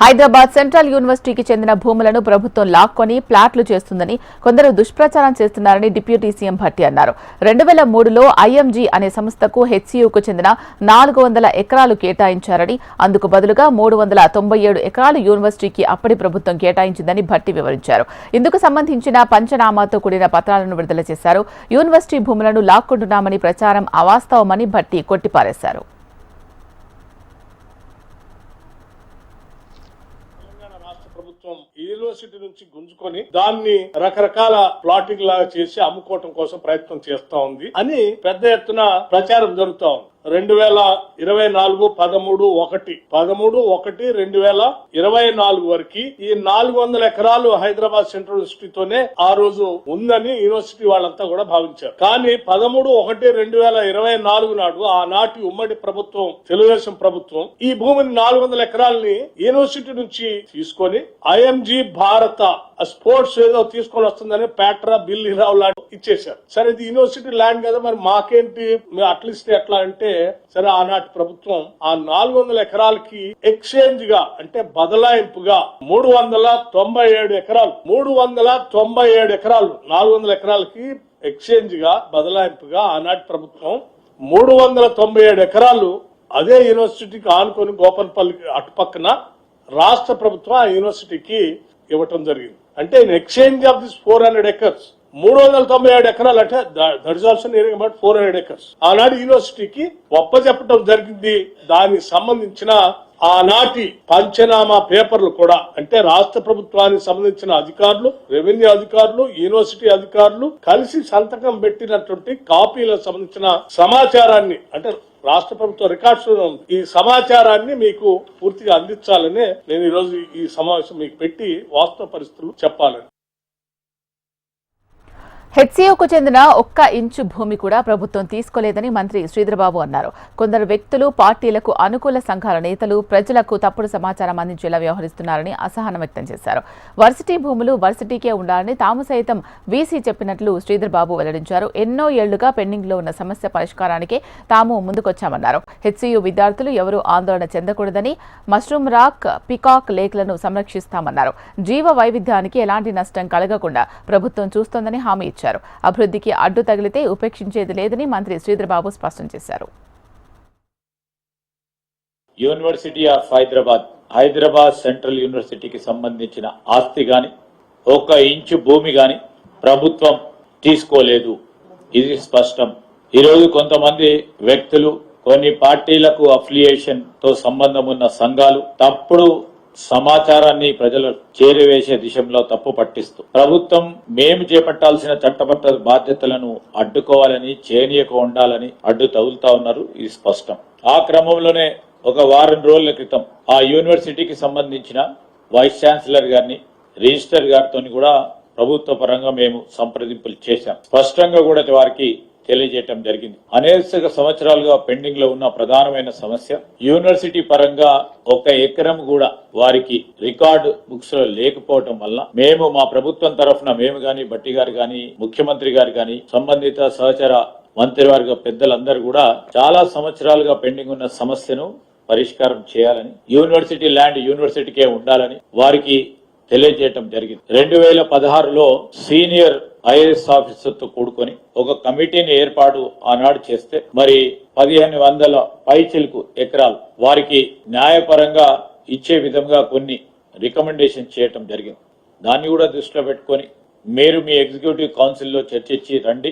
Hyderabad central యూనివర్సిటీకి చెందిన భూములను ప్రభుత్వం లాక్కొని ప్లాట్లు చేస్తుందని కొందరు దుష్ప్రచారం చేస్తున్నారని డిప్యూటీ సీఎం భట్టి అన్నారు. 2003లో ఐఎంజీ అనే సంస్థకు హెచ్సీయూకు చెందిన 400 ఎకరాలు కేటాయించారని, అందుకు బదులుగా 397 ఎకరాలు యూనివర్సిటీకి అప్పటి ప్రభుత్వం కేటాయించిందని భట్టి వివరించారు. ఇందుకు సంబంధించిన పంచనామాతో కూడిన పత్రాలను విడుదల చేశారు. యూనివర్సిటీ భూములను లాక్కుంటున్నామని ప్రచారం అవాస్తవమని భట్టి కొట్టిపారేశారు. ప్రభుత్వం యూనివర్సిటీ నుంచి గుంజుకొని దాన్ని రకరకాల ప్లాటింగ్ లాగా చేసి అమ్ముకోవటం కోసం ప్రయత్నం చేస్తా ఉంది అని పెద్ద ఎత్తున ప్రచారం జరుగుతా ఉంది. 2024 13/1/2024 వరకు ఈ 400 ఎకరాలు హైదరాబాద్ సెంట్రల్ యూనివర్సిటీతోనే ఆ రోజు ఉందని యూనివర్సిటీ వాళ్ళంతా కూడా భావించారు. కానీ 13/1/2024 నాడు ఆనాటి ఉమ్మడి ప్రభుత్వం, తెలుగుదేశం ప్రభుత్వం, ఈ భూమిని 400 ఎకరాలని యూనివర్సిటీ నుంచి తీసుకొని ఐఎంజీ భారత స్పోర్ట్స్ ఏదో తీసుకొని వస్తుందని పేట్రా బిల్ ఇరావు లాంటి ఇచ్చేశారు. సరే, ఇది యూనివర్సిటీ ల్యాండ్ కదా, మరి మాకేంటి, అట్లీస్ట్ ఎట్లా అంటే, సరే ఆనాటి ప్రభుత్వం ఆ 400 ఎకరాలకి ఎక్స్చేంజ్ గా అంటే బదలాయింపుగా 397 ఎకరాలు 400 ఎకరాలకి ఎక్స్చేంజ్ గా బదలాయింపుగా ఆనాటి ప్రభుత్వం 397 ఎకరాలు అదే యూనివర్సిటీకి ఆనుకొని గోపన్పల్లి అటుపక్కన రాష్ట్ర ప్రభుత్వం ఆ యూనివర్సిటీకి ఇవ్వటం జరిగింది. అంటే in exchange of this 400 acres 397 ఎకరాలు అంటే that is also nearing about 400 acres ఆనాడు యూనివర్సిటీకి ఒప్పచెప్పటం జరిగింది. దానికి సంబంధించిన ఆనాటి పంచనామా పేపర్లు కూడా, అంటే రాష్ట్ర ప్రభుత్వానికి సంబంధించిన అధికారులు, రెవెన్యూ అధికారులు, యూనివర్సిటీ అధికారులు కలిసి సంతకం పెట్టినటువంటి కాపీలకు సంబంధించిన సమాచారాన్ని, అంటే రాష్ట్ర ప్రభుత్వ రికార్డ్స్ ఈ సమాచారాన్ని మీకు పూర్తిగా అందించాలని నేను ఈరోజు ఈ సమావేశం మీకు పెట్టి వాస్తవ పరిస్థితులు చెప్పాలని. హెచ్సీయూకు చెందిన 1 ఇంచు భూమి కూడా ప్రభుత్వం తీసుకోలేదని మంత్రి శ్రీధర్బాబు అన్నారు. కొందరు వ్యక్తులు, పార్టీలకు అనుకూల సంఘాల నేతలు ప్రజలకు తప్పుడు సమాచారం అందించేలా వ్యవహరిస్తున్నారని అసహనం వ్యక్తం చేశారు. వర్సిటీ భూములు వర్సిటీకే ఉండాలని తాము సైతం వీసీ చెప్పినట్లు శ్రీధర్బాబు వెల్లడించారు. ఎన్నో ఏళ్లుగా పెండింగ్ లో ఉన్న సమస్య పరిష్కారానికే తాము ముందుకొచ్చామన్నారు. హెచ్సీయూ విద్యార్థులు ఎవరూ ఆందోళన చెందకూడదని, మష్రూమ్ రాక్, పికాక్ లేక్లను సంరక్షిస్తామన్నారు. జీవ వైవిధ్యానికి ఎలాంటి నష్టం కలగకుండా ప్రభుత్వం చూస్తోందని హామీ ఇచ్చారు. అభివృద్ధికి అడ్డు తగిలితే ఉపేక్షించేది లేదని మంత్రి శ్రీధర్బాబు స్పష్టం చేశారు. యూనివర్సిటీ ఆఫ్ హైదరాబాద్ సెంట్రల్ యూనివర్సిటీకి సంబంధించిన ఆస్తి గాని 1 ఇంచు భూమి గాని ప్రభుత్వం తీసుకోలేదు. ఇది స్పష్టం. ఈరోజు కొంతమంది వ్యక్తులు, కొన్ని పార్టీలకు అఫిలియేషన్ తో సంబంధం ఉన్న సంఘాలు తప్పుడు సమాచారాన్ని ప్రజలు చేరవేసే దిశలో తప్పు పట్టిస్తూ ప్రభుత్వం మేము చేపట్టాల్సిన చట్టబద్ధ బాధ్యతలను అడ్డుకోవాలని, చేయనీయక ఉండాలని అడ్డు తగులుతా ఉన్నారు. ఇది స్పష్టం. ఆ క్రమంలోనే ఒక వారం రోజుల క్రితం ఆ యూనివర్సిటీకి సంబంధించిన వైస్ ఛాన్సలర్ గారిని, రిజిస్టర్ గారితో కూడా ప్రభుత్వ పరంగా మేము సంప్రదింపులు చేశాం. స్పష్టంగా కూడా వారికి తెలియజేయటం జరిగింది. అనేక సంవత్సరాలుగా పెండింగ్ లో ఉన్న ప్రధానమైన సమస్య యూనివర్సిటీ పరంగా 1 ఎకరం కూడా వారికి రికార్డు బుక్స్ లో లేకపోవటం వల్ల మేము మా ప్రభుత్వం తరఫున మేము గాని, బట్టి గారు గాని, ముఖ్యమంత్రి గారు గాని, సంబంధిత సహచర మంత్రివర్గ పెద్దలందరూ కూడా చాలా సంవత్సరాలుగా పెండింగ్ ఉన్న సమస్యను పరిష్కారం చేయాలని, యూనివర్సిటీ ల్యాండ్ యూనివర్సిటీకే ఉండాలని వారికి తెలియజేయటం జరిగింది. 2016లో సీనియర్ ఐఏఎస్ ఆఫీసర్ తో కూడుకొని ఒక కమిటీని ఏర్పాటు ఆనాడు చేస్తే మరి 1500 పైచిలకు ఎకరాలు వారికి న్యాయపరంగా ఇచ్చే విధంగా కొన్ని రికమెండేషన్ చేయటం జరిగింది. దాన్ని కూడా దృష్టిలో పెట్టుకొని మీరు మీ ఎగ్జిక్యూటివ్ కౌన్సిల్లో చర్చించి రండి,